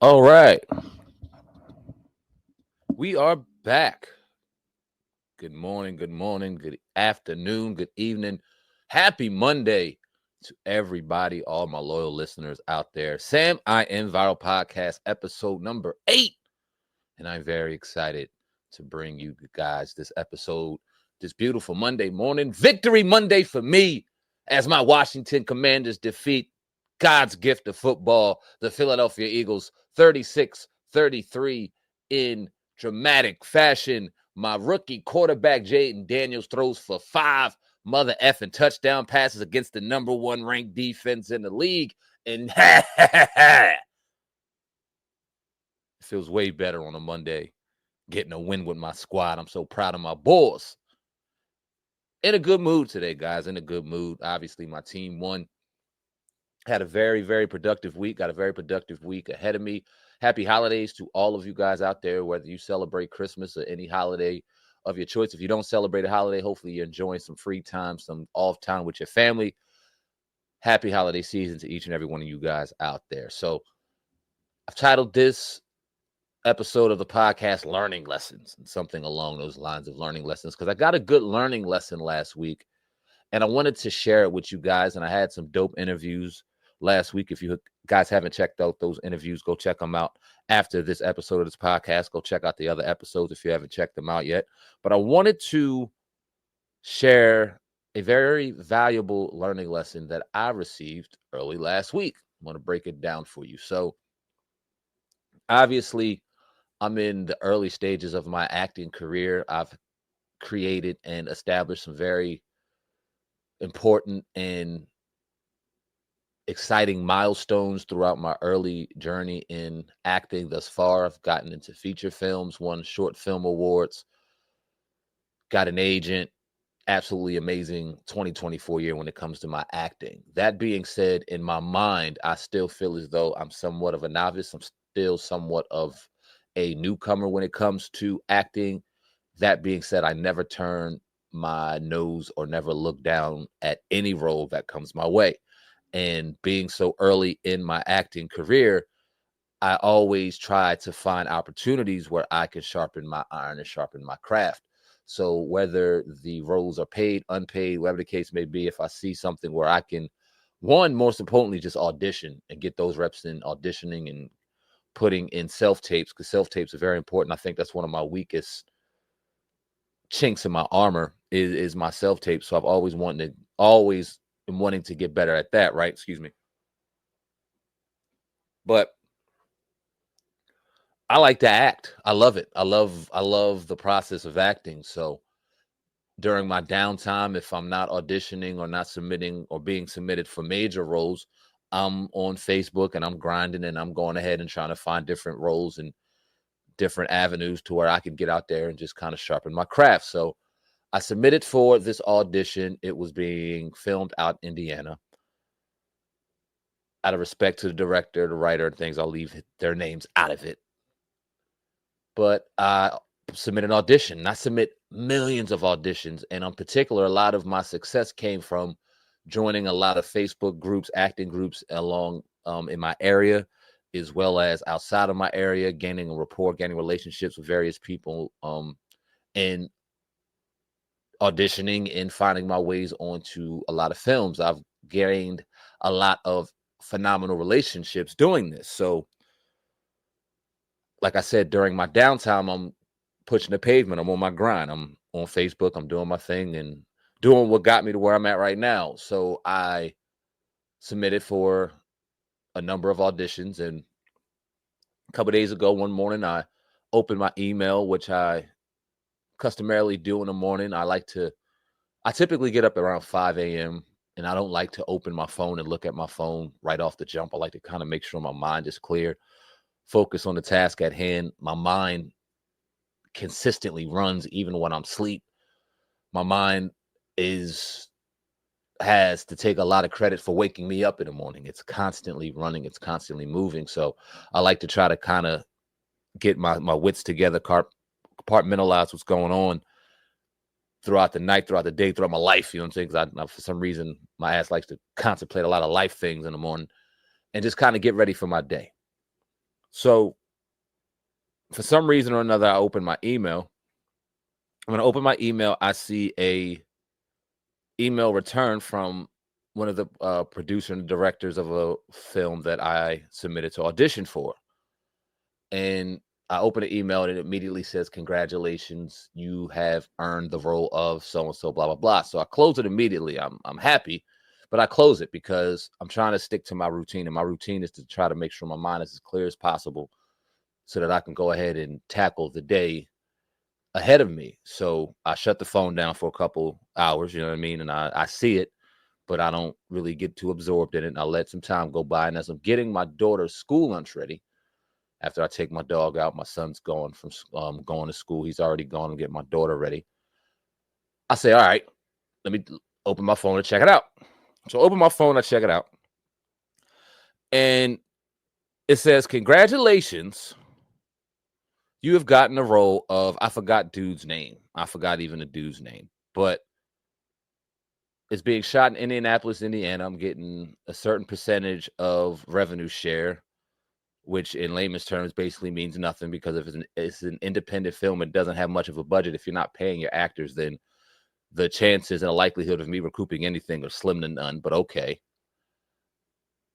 All right. We are back. Good morning, good afternoon, good evening. Happy Monday to everybody, all my loyal listeners out there. Sam, I Am Viral Podcast, episode number 8. And I'm very excited to bring you guys this episode, this beautiful Monday morning. Victory Monday for me as my Washington Commanders defeat God's gift of football, the Philadelphia Eagles, 36-33 in dramatic fashion. My rookie quarterback, Jaden Daniels, throws for 5 mother effing touchdown passes against the number 1 ranked defense in the league. And it feels way better on a Monday getting a win with my squad. I'm so proud of my boys. In a good mood today, guys. In a good mood. Obviously, my team won. Had a very, very productive week. Got a very productive week ahead of me. Happy holidays to all of you guys out there, whether you celebrate Christmas or any holiday of your choice. If you don't celebrate a holiday, hopefully you're enjoying some free time, some off time with your family. Happy holiday season to each and every one of you guys out there. So I've titled this episode of the podcast Learning Lessons, and something along those lines of learning lessons, because I got a good learning lesson last week and I wanted to share it with you guys. And I had some dope interviews last week. If you guys haven't checked out those interviews, go check them out after this episode of this podcast. Go check out the other episodes if you haven't checked them out yet. But I wanted to share a very valuable learning lesson that I received early last week. I'm going to break it down for you. So obviously, I'm in the early stages of my acting career. I've created and established some very important and exciting milestones throughout my early journey in acting thus far. I've gotten into feature films, won short film awards, got an agent. Absolutely amazing 2024 year when it comes to my acting. That being said, in my mind, I still feel as though I'm somewhat of a novice. I'm still somewhat of a newcomer when it comes to acting. That being said, I never turn my nose or never look down at any role that comes my way. And being so early in my acting career, I always try to find opportunities where I can sharpen my iron and sharpen my craft. So whether the roles are paid, unpaid, whatever the case may be, if I see something where I can, one, most importantly, just audition and get those reps in auditioning and putting in self-tapes, because self-tapes are very important. I think that's one of my weakest chinks in my armor is my self-tape. So I've always been wanting to get better at that, right? Excuse me. But I like to act. I love it. I love the process of acting. So during my downtime, if I'm not auditioning or not submitting or being submitted for major roles, I'm on Facebook and I'm grinding and I'm going ahead and trying to find different roles and different avenues to where I can get out there and just kind of sharpen my craft. So I submitted for this audition. It was being filmed out in Indiana. Out of respect to the director, the writer, and things, I'll leave their names out of it. But I submit an audition, and I submit millions of auditions. And in particular, a lot of my success came from joining a lot of Facebook groups, acting groups along in my area, as well as outside of my area, gaining a rapport, gaining relationships with various people, and auditioning and finding my ways onto a lot of films. I've gained a lot of phenomenal relationships doing this. So like I said, during my downtime, I'm pushing the pavement. I'm on my grind. I'm on Facebook. I'm doing my thing and doing what got me to where I'm at right now. So I submitted for a number of auditions. And a couple of days ago, one morning, I opened my email, which I customarily do in the morning. I typically get up around 5 a.m. and I don't like to open my phone and look at my phone right off the jump. I like to kind of make sure my mind is clear, focus on the task at hand. My mind consistently runs even when I'm asleep. My mind has to take a lot of credit for waking me up in the morning. It's constantly running, it's constantly moving. So I like to try to kind of get my wits together, compartmentalize what's going on throughout the night, throughout the day, throughout my life. You know what I'm saying? Because for some reason, my ass likes to contemplate a lot of life things in the morning and just kind of get ready for my day. So for some reason or another, I open my email. When I open my email, I see a email return from one of the producer and directors of a film that I submitted to audition for. And I open the email and it immediately says, "Congratulations, you have earned the role of so and so, blah blah blah." So I close it immediately. I'm happy, but I close it because I'm trying to stick to my routine, and my routine is to try to make sure my mind is as clear as possible, so that I can go ahead and tackle the day ahead of me. So I shut the phone down for a couple hours, you know what I mean, and I see it, but I don't really get too absorbed in it. And I let some time go by, and as I'm getting my daughter's school lunch ready, after I take my dog out, my son's going to school. He's already gone and get my daughter ready. I say, all right, let me open my phone and check it out. So I open my phone, I check it out, and it says, "Congratulations, you have gotten the role of," I forgot dude's name. I forgot even the dude's name, but it's being shot in Indianapolis, Indiana. I'm getting a certain percentage of revenue share, which in layman's terms basically means nothing, because if it's an independent film, it doesn't have much of a budget. If you're not paying your actors, then the chances and the likelihood of me recouping anything are slim to none, but okay.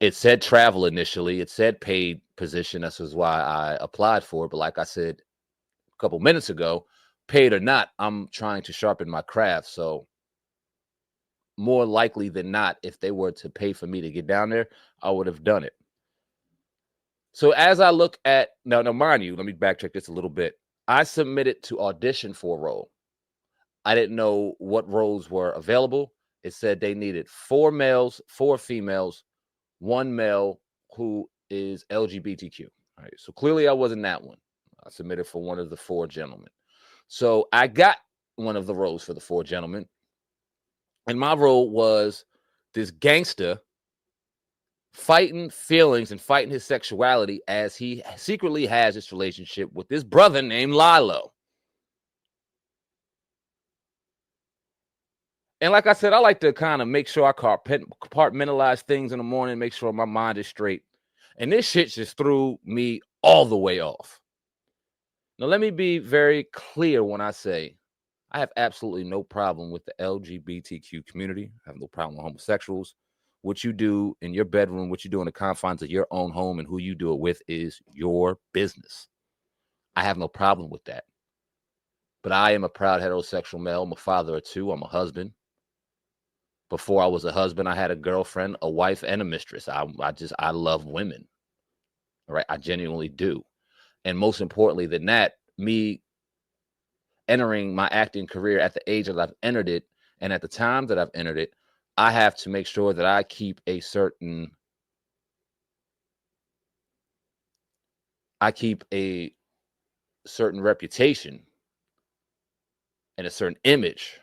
It said travel initially. It said paid position. This is why I applied for it. But like I said a couple minutes ago, paid or not, I'm trying to sharpen my craft. So more likely than not, if they were to pay for me to get down there, I would have done it. So as I look at, now mind you, let me backtrack this a little bit. I submitted to audition for a role. I didn't know what roles were available. It said they needed 4 males, 4 females, 1 male who is LGBTQ. All right. So clearly I wasn't that one. I submitted for one of the 4 gentlemen. So I got one of the roles for the 4 gentlemen. And my role was this gangster fighting feelings and fighting his sexuality as he secretly has this relationship with this brother named Lilo. And like I said, I like to kind of make sure I compartmentalize things in the morning, make sure my mind is straight. And this shit just threw me all the way off. Now, let me be very clear when I say I have absolutely no problem with the LGBTQ community. I have no problem with homosexuals. What you do in your bedroom, what you do in the confines of your own home, and who you do it with is your business. I have no problem with that. But I am a proud heterosexual male. I'm a father of 2. I'm a husband. Before I was a husband, I had a girlfriend, a wife, and a mistress. I love women. All right. I genuinely do. And most importantly than that, me entering my acting career at the age that I've entered it, and at the time that I've entered it, I have to make sure that I keep a certain reputation and a certain image,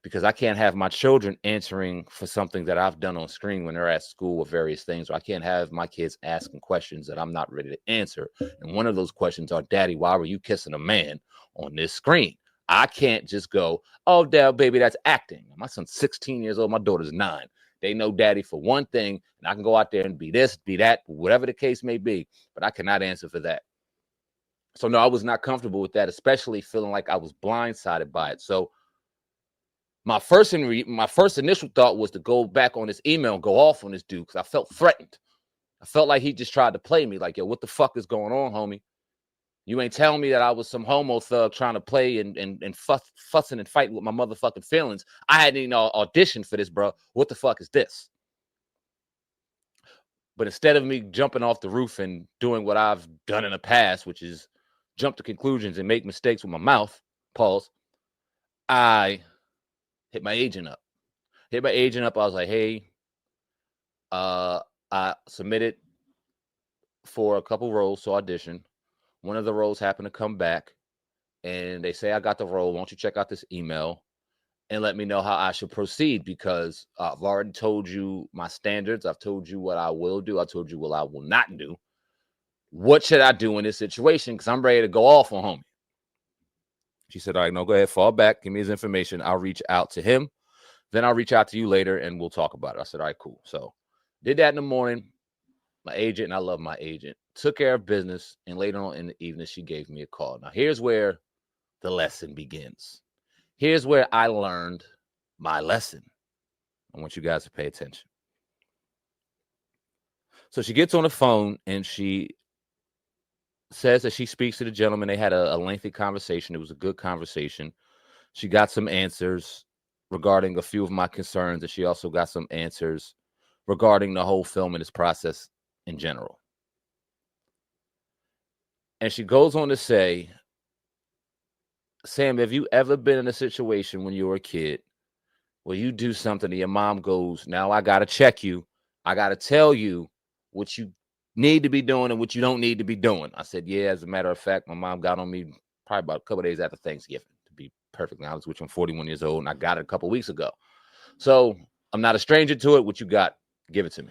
because I can't have my children answering for something that I've done on screen when they're at school with various things, or I can't have my kids asking questions that I'm not ready to answer. And one of those questions are, "Daddy, why were you kissing a man on this screen?" I can't just go, "Oh, Dad, baby, that's acting." My son's 16 years old. My daughter's 9. They know Daddy for one thing, and I can go out there and be this, be that, whatever the case may be, but I cannot answer for that. So no, I was not comfortable with that, especially feeling like I was blindsided by it. So my first initial thought was to go back on this email and go off on this dude, because I felt threatened. I felt like he just tried to play me. Like, yo, what the fuck is going on, homie? You ain't telling me that I was some homo thug trying to play and fussing and fighting with my motherfucking feelings. I hadn't even auditioned for this, bro. What the fuck is this? But instead of me jumping off the roof and doing what I've done in the past, which is jump to conclusions and make mistakes with my mouth, pause, I hit my agent up. I was like, "Hey, I submitted for a couple roles to audition. One of the roles happened to come back, and they say I got the role. Why don't you check out this email and let me know how I should proceed? Because I've already told you my standards. I've told you what I will do. I told you what I will not do. What should I do in this situation? Because I'm ready to go off on homie." She said, "All right, no, go ahead, fall back. Give me his information. I'll reach out to him. Then I'll reach out to you later, and we'll talk about it." I said, "All right, cool." So did that in the morning. My agent, and I love my agent, took care of business. And later on in the evening, she gave me a call. Now, here's where the lesson begins. Here's where I learned my lesson. I want you guys to pay attention. So she gets on the phone and she says that she speaks to the gentleman. They had a lengthy conversation. It was a good conversation. She got some answers regarding a few of my concerns, and she also got some answers regarding the whole film and its process in general. And she goes on to say, Sam, have you ever been in a situation when you were a kid where you do something and your mom goes, now I got to check you. I got to tell you what you need to be doing and what you don't need to be doing? I said, yeah, as a matter of fact, my mom got on me probably about a couple of days after Thanksgiving, to be perfectly honest, which I'm 41 years old, and I got it a couple of weeks ago. So I'm not a stranger to it. What you got, give it to me.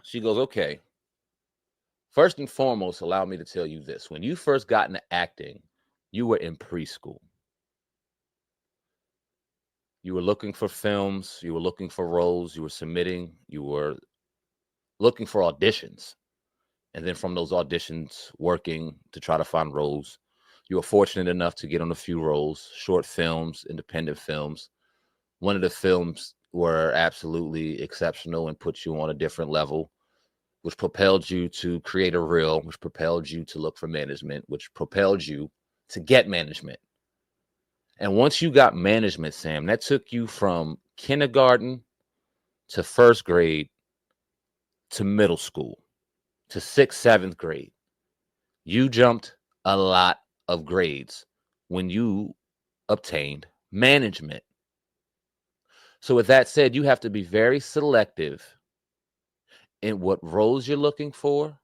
She goes, okay. First and foremost, allow me to tell you this. When you first got into acting, you were in preschool. You were looking for films. You were looking for roles. You were submitting. You were looking for auditions. And then from those auditions, working to try to find roles. You were fortunate enough to get on a few roles, short films, independent films. One of the films were absolutely exceptional and put you on a different level, which propelled you to create a reel, which propelled you to look for management, which propelled you to get management. And once you got management, Sam, that took you from kindergarten to first grade to middle school to 6th, 7th grade. You jumped a lot of grades when you obtained management. So with that said, you have to be very selective in what roles you're looking for.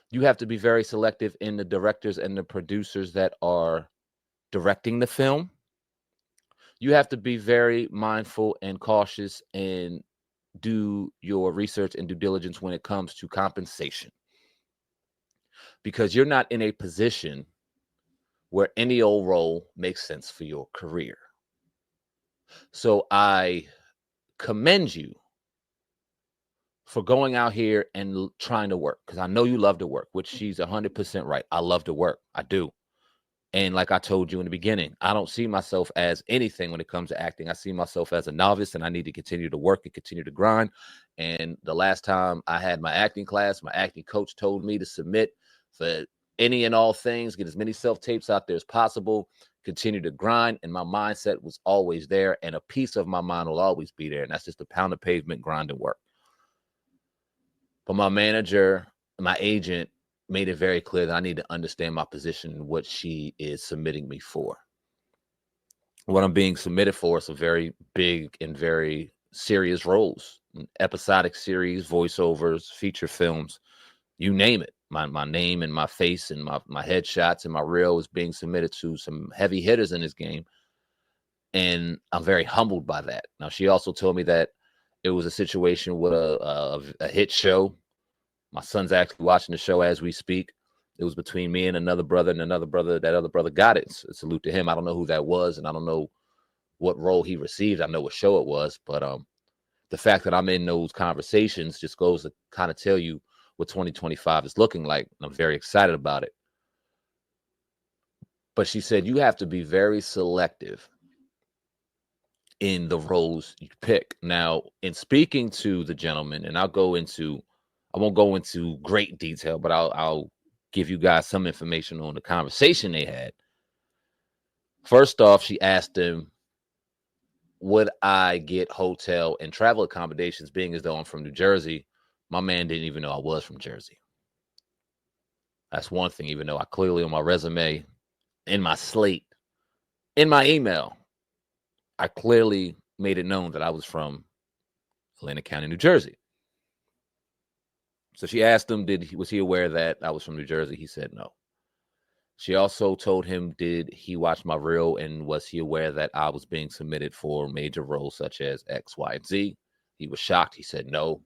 You have to be very selective in the directors and the producers that are directing the film. You have to be very mindful and cautious and do your research and due diligence when it comes to compensation, because you're not in a position where any old role makes sense for your career. So I commend you for going out here and trying to work, because I know you love to work, which she's 100% right. I love to work. I do. And like I told you in the beginning, I don't see myself as anything when it comes to acting. I see myself as a novice, and I need to continue to work and continue to grind. And the last time I had my acting class, my acting coach told me to submit for any and all things, get as many self-tapes out there as possible, continue to grind. And my mindset was always there, and a piece of my mind will always be there. And that's just to pound the pavement, grind and work. But my manager, my agent, made it very clear that I need to understand my position and what she is submitting me for. What I'm being submitted for is some very big and very serious roles, episodic series, voiceovers, feature films, you name it. My name and my face and my headshots and my reel is being submitted to some heavy hitters in this game. And I'm very humbled by that. Now, she also told me that it was a situation with a hit show. My son's actually watching the show as we speak. It was between me and another brother, and another brother. That other brother got it. So, salute to him. I don't know who that was, and I don't know what role he received. I know what show it was, but the fact that I'm in those conversations just goes to kind of tell you what 2025 is looking like. And I'm very excited about it. But she said you have to be very selective in the roles you pick. Now, in speaking to the gentleman, and I won't go into great detail, but I'll give you guys some information on the conversation they had. First off, she asked him, would I get hotel and travel accommodations, being as though I'm from New Jersey? My man didn't even know I was from Jersey. That's one thing, even though I clearly on my resume, in my slate, in my email, I clearly made it known that I was from Atlantic County, New Jersey. So she asked him, was he aware that I was from New Jersey? He said no. She also told him, did he watch my reel, and was he aware that I was being submitted for major roles such as X, Y, and Z? He was shocked. He said no.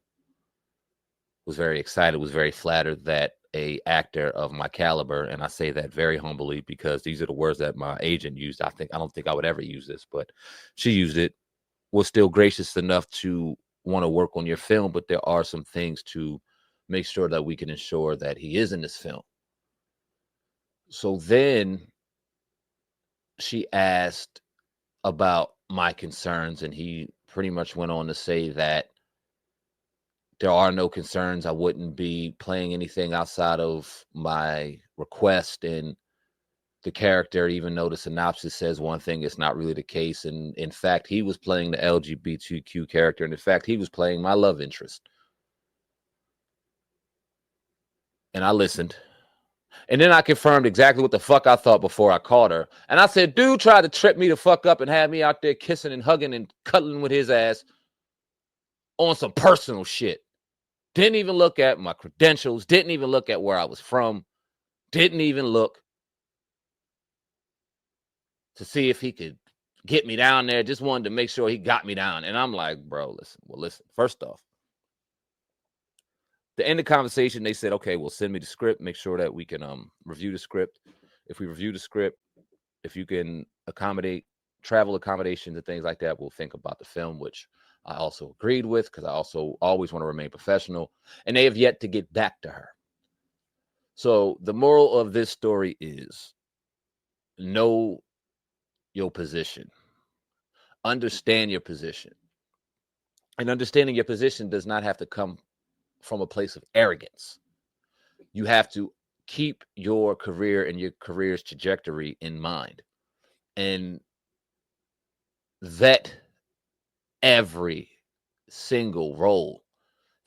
Was very excited, was very flattered that a actor of my caliber, and I say that very humbly because these are the words that my agent used. I don't think I would ever use this, but she used it, was still gracious enough to want to work on your film, but there are some things to make sure that we can ensure that he is in this film. So then she asked about my concerns, and he pretty much went on to say that there are no concerns. I wouldn't be playing anything outside of my request, and the character, even though the synopsis says one thing, it's not really the case. And in fact, he was playing the LGBTQ character, and in fact, he was playing my love interest. And I listened. And then I confirmed exactly what the fuck I thought before I called her. And I said, dude tried to trip me the fuck up and have me out there kissing and hugging and cuddling with his ass on some personal shit. Didn't even look at my credentials. Didn't even look at where I was from. Didn't even look to see if he could get me down there. Just wanted to make sure he got me down. And I'm like, bro, listen. First off, the end of the conversation, they said, okay, well, send me the script. Make sure that we can review the script. If we review the script, if you can accommodate travel accommodations and things like that, we'll think about the film, which I also agreed with, because I also always want to remain professional. And they have yet to get back to her. So the moral of this story is know your position. Understand your position. And understanding your position does not have to come from a place of arrogance. You have to keep your career and your career's trajectory in mind and vet every single role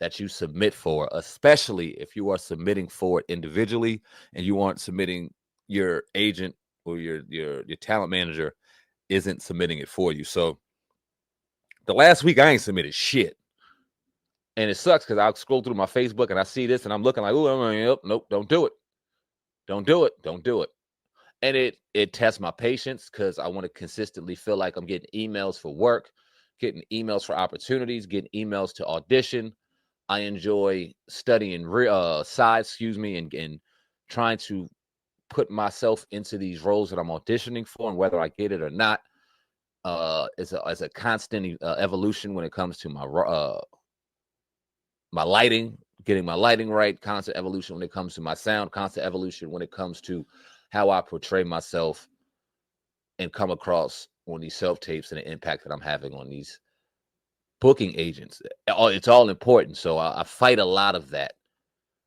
that you submit for, especially if you are submitting for it individually and you aren't submitting, your agent or your talent manager isn't submitting it for you. So the last week I ain't submitted shit. And it sucks because I'll scroll through my Facebook and I see this and I'm looking like, oh, nope, don't do it. Don't do it. Don't do it. And it tests my patience because I want to consistently feel like I'm getting emails for work, getting emails for opportunities, getting emails to audition. I enjoy studying sides, and trying to put myself into these roles that I'm auditioning for, and whether I get it or not, is a constant evolution when it comes to my lighting, getting my lighting right, constant evolution when it comes to my sound, constant evolution when it comes to how I portray myself and come across on these self-tapes, and the impact that I'm having on these booking agents. It's all important. So I fight a lot of that.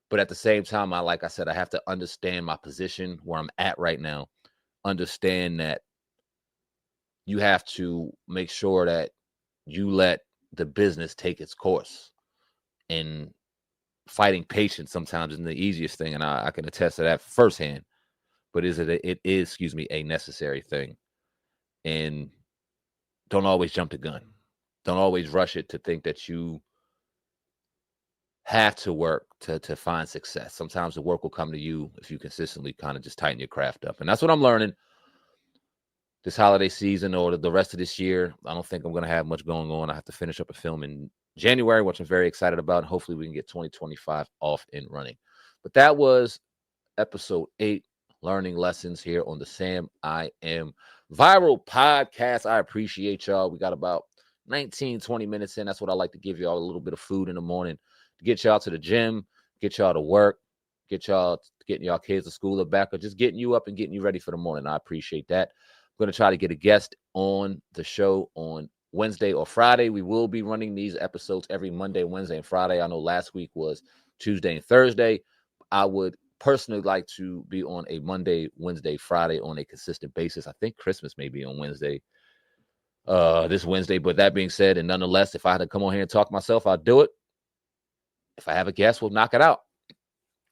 But at the same time, like I said, I have to understand my position, where I'm at right now. Understand that you have to make sure that you let the business take its course. And fighting patience sometimes isn't the easiest thing, and I can attest to that firsthand. But it is a necessary thing. And don't always jump the gun. Don't always rush it to think that you have to work to find success. Sometimes the work will come to you if you consistently kind of just tighten your craft up. And that's what I'm learning this holiday season, or the rest of this year. I don't think I'm going to have much going on. I have to finish up a film in January, which I'm very excited about. Hopefully we can get 2025 off and running. But that was episode 8, learning lessons here on the Sam I Am Viral podcast. I appreciate y'all. We got about 19-20 minutes in. That's what I like to give y'all, a little bit of food in the morning to get y'all to the gym, get y'all to work, getting y'all kids to school or back, or just getting you up and getting you ready for the morning. I appreciate that. I'm going to try to get a guest on the show on Wednesday or Friday. We will be running these episodes every Monday, Wednesday, and Friday. I know last week was Tuesday and Thursday. I would personally like to be on a Monday, Wednesday, Friday on a consistent basis. I think Christmas may be on Wednesday, this Wednesday. But that being said, and nonetheless, if I had to come on here and talk myself, I'll do it. If I have a guest, we'll knock it out.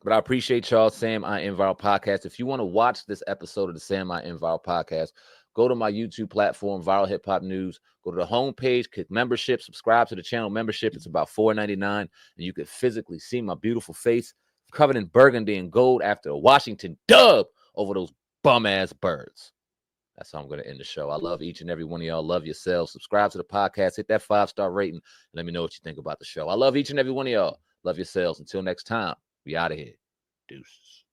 But I appreciate y'all. Sam I Am Viral podcast. If you want to watch this episode of the Sam I Am Viral podcast, go to my YouTube platform, Viral Hip Hop News. Go to the homepage, click membership, subscribe to the channel membership. It's about $4.99, and you can physically see my beautiful face covered in burgundy and gold after a Washington dub over those bum-ass birds. That's how I'm going to end the show. I love each and every one of y'all. Love yourselves. Subscribe to the podcast. Hit that 5-star rating. And let me know what you think about the show. I love each and every one of y'all. Love yourselves. Until next time, we out of here. Deuces.